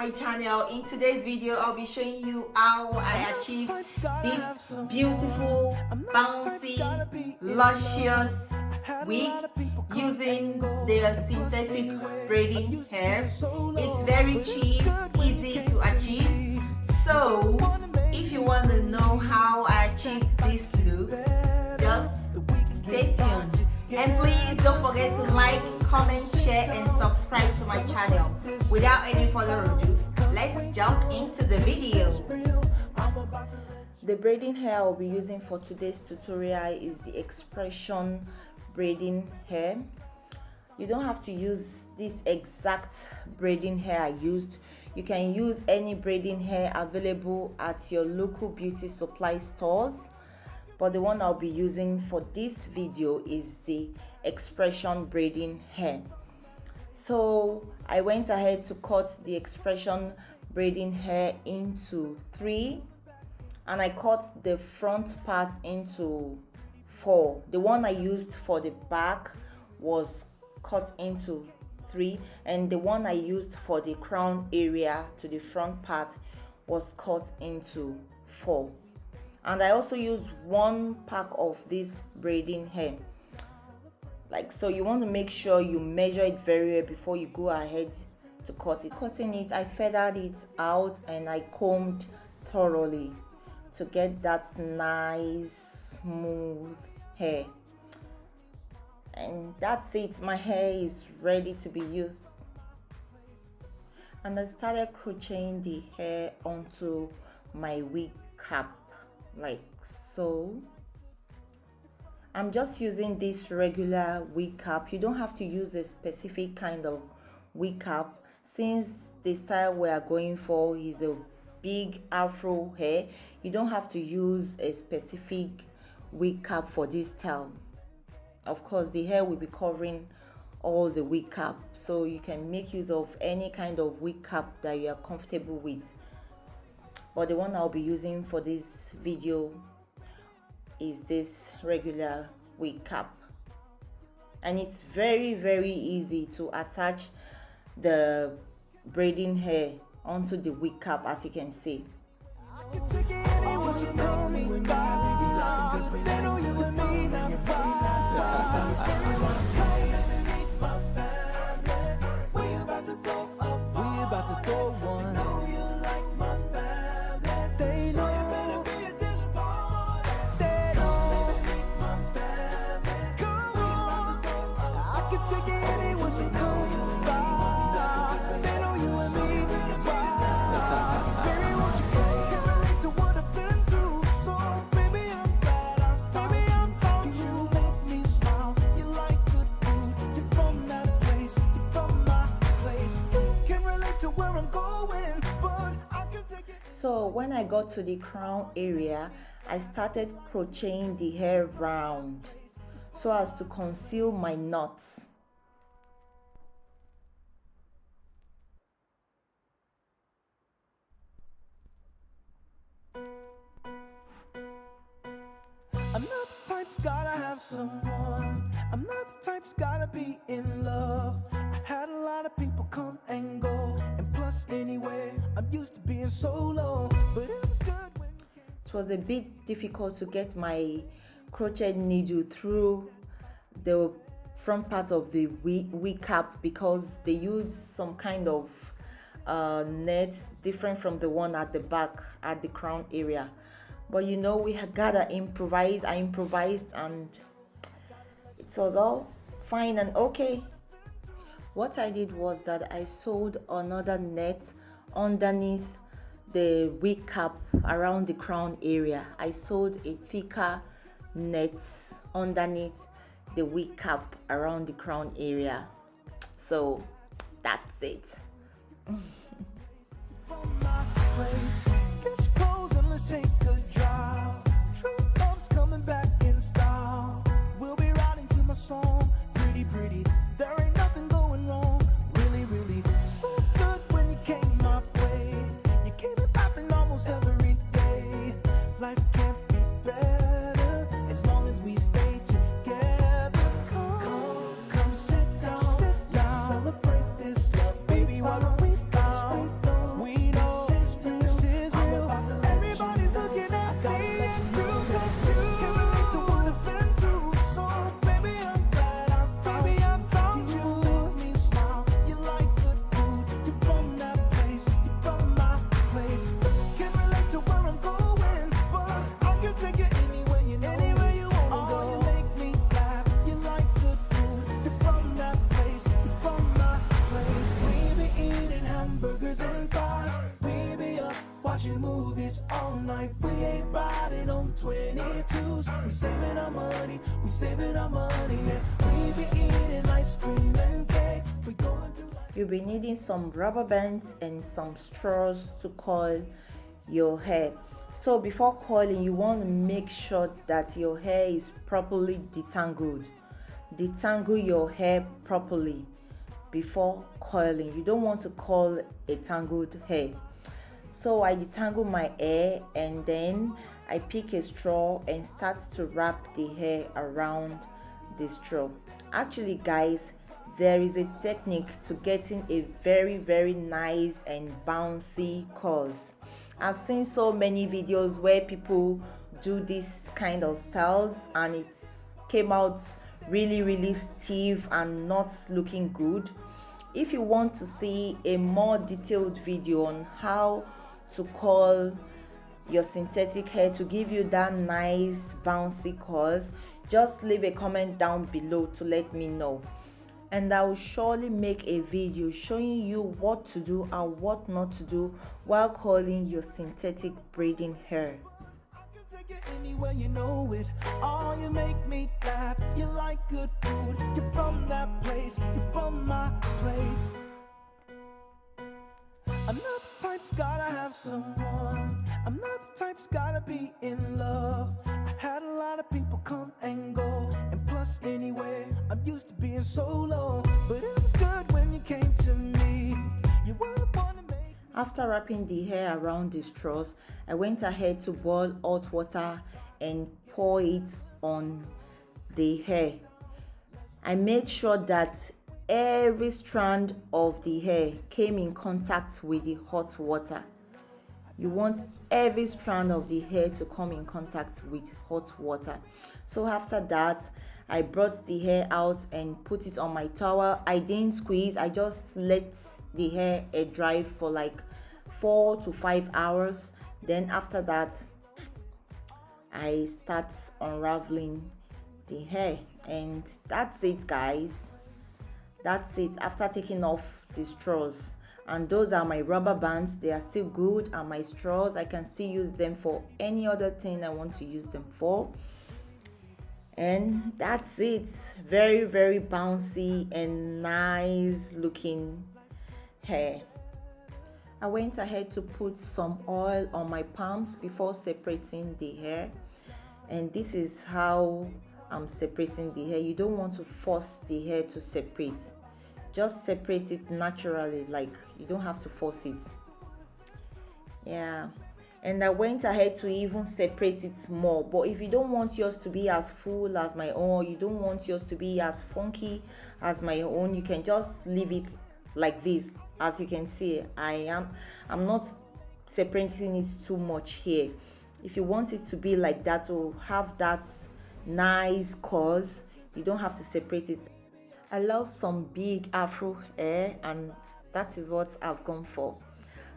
my channel. In today's video I'll be showing you how I achieved this beautiful, bouncy, luscious wig using the synthetic braiding hair. It's very cheap, easy to achieve. So if you want to know how I achieved this look, just stay tuned. And please don't forget to like, comment, share and subscribe to my channel. Without any further ado, let's jump into the video. The braiding hair I'll be using for today's tutorial is the X-pression braiding hair. You don't have to use this exact braiding hair I used. You can use any braiding hair available at your local beauty supply stores, but the one I'll be using for this video is the X-pression braiding hair. So I went ahead to cut the X-pression braiding hair into 3, and I cut the front part into 4. The one I used for the back was cut into 3, and the one I used for the crown area to the front part was cut into 4. And I also use 1 pack of this braiding hair. Like so, you want to make sure you measure it very well before you go ahead to cut it. Cutting it, I feathered it out and I combed thoroughly to get that nice smooth hair. And that's it, my hair is ready to be used. And I started crocheting the hair onto my wig cap like so. I'm just using this regular wig cap. You don't have to use a specific kind of wig cap, since the style we are going for is a big afro hair. You don't have to use a specific wig cap for this style. Of course, the hair will be covering all the wig cap, so you can make use of any kind of wig cap that you are comfortable with. But the one I'll be using for this video is this regular wig cap, and it's very easy to attach the braiding hair onto the wig cap, as you can see. So when I got to the crown area, I started crocheting the hair round so as to conceal my knots. I'm not the type's gotta have someone. I'm not the type's gotta be in love. I had a lot of people come and go, and plus anyway, I'm used to being solo. But it was good when it was a bit difficult to get my crochet needle through the front part of the wig cap, because they use some kind of net different from the one at the back at the crown area. But you know, we had gotta improvise. I improvised and it was all fine and okay. What I did was that I sewed another net underneath the wig cap around the crown area. I sewed a thicker net underneath the wig cap around the crown area. So that's it. take a drive. True love's coming back in style. We'll be riding to my song. Pretty, pretty. There ain't nothing going wrong. Really, really. So good when you came my way. You came it popping almost every day. Life can't be better as long as we stay together. Come sit down. Sit down. Celebrate this love, baby. Why don't we go? in it too. We saving our money, we saving our money. Yeah, we be eating ice cream and cake. We going through life. You'll be needing some rubber bands and some straws to coil your hair. So before coiling, you want to make sure that your hair is properly detangled. Detangle your hair properly before coiling. You don't want to coil a tangled hair. So I detangle my hair and then I pick a straw and start to wrap the hair around the straw. Actually guys, there is a technique to getting a very nice and bouncy curls. I've seen so many videos where people do this kind of styles and it came out really stiff and not looking good. If you want to see a more detailed video on how to curl your synthetic hair to give you that nice bouncy curls, just leave a comment down below to let me know, and I will surely make a video showing you what to do and what not to do while curling your synthetic braiding hair. Take it anywhere, you know it. Oh, you make me laugh. You like good food. You're from that place. You're from my place. I'm not the type's gotta have someone. I'm not the type's gotta be in love. I had a lot of people come and go, and plus anyway, I'm used to being solo. But it was good when you came to me. You were the one to make. After wrapping the hair around the straws, I went ahead to boil hot water and pour it on the hair. I made sure that every strand of the hair came in contact with the hot water. You want every strand of the hair to come in contact with hot water. So after that, I brought the hair out and put it on my towel. I didn't squeeze, I just let the hair air dry for like 4 to 5 hours. Then after that, I start unraveling the hair, and that's it guys. That's it after taking off the straws. And those are my rubber bands. They are still good, and my straws, I can still use them for any other thing I want to use them for. And that's it. Very bouncy and nice looking hair. I went ahead to put some oil on my palms before separating the hair, and this is how I'm separating the hair. You don't want to force the hair to separate, just separate it naturally, like you don't have to force it. Yeah, and I went ahead to even separate it more. But if you don't want yours to be as full as my own, you don't want yours to be as funky as my own, you can just leave it like this. As you can see, I'm not separating it too much here. If you want it to be like that, to have that nice curls, you don't have to separate it. I love some big afro hair, and that is what I've gone for.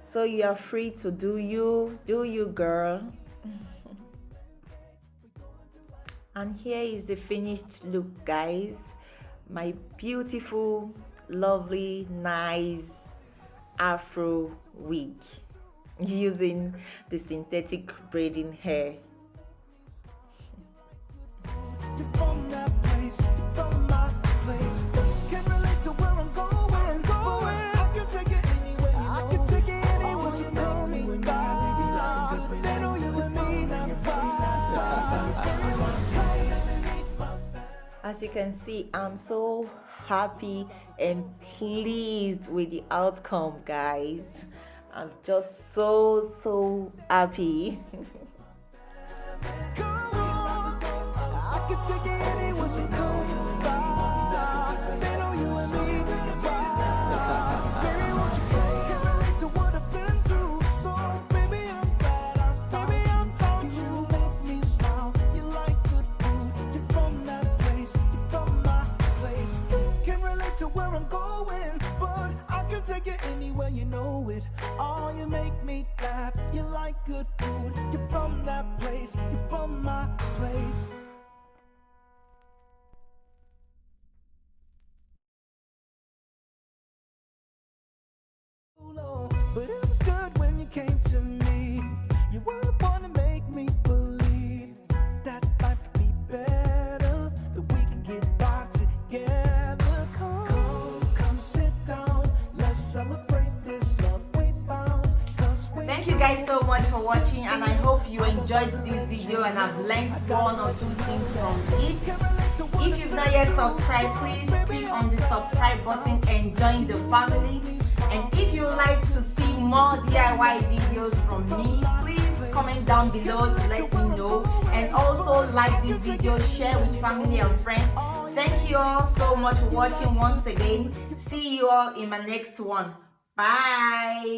So you are free to do you girl. And here is the finished look guys. My beautiful, lovely, nice afro wig using the synthetic braiding hair. You're from that place, you're from my place. Can relate to where I'm going. I can take it anywhere, I can take it anywhere. So call me God. They know you and me now. As you can see, I'm so happy and pleased with the outcome guys. I'm just so happy. Come on, I can take it anywhere. So call me God. They know you and me. Baby, won't you come? Can relate to what I've been through. So baby, I'm bad. Baby, I'm proud. You make me smile. You like good food. You're from that place. You're from my place. Can relate to where I'm going, but I can take it anywhere. You know it. Oh, you make me laugh. You like good food. You're from that place. You're from my place. But it was good when you came to me. You were the one to make me believe. so much for watching, and I hope you enjoyed this video and have learned one or two things from it. If you've not yet subscribed, please click on the subscribe button and join the family. And if you like to see more DIY videos from me, please comment down below to let me know. And also like this video, share with family and friends. Thank you all so much for watching once again. See you all in my next one. Bye.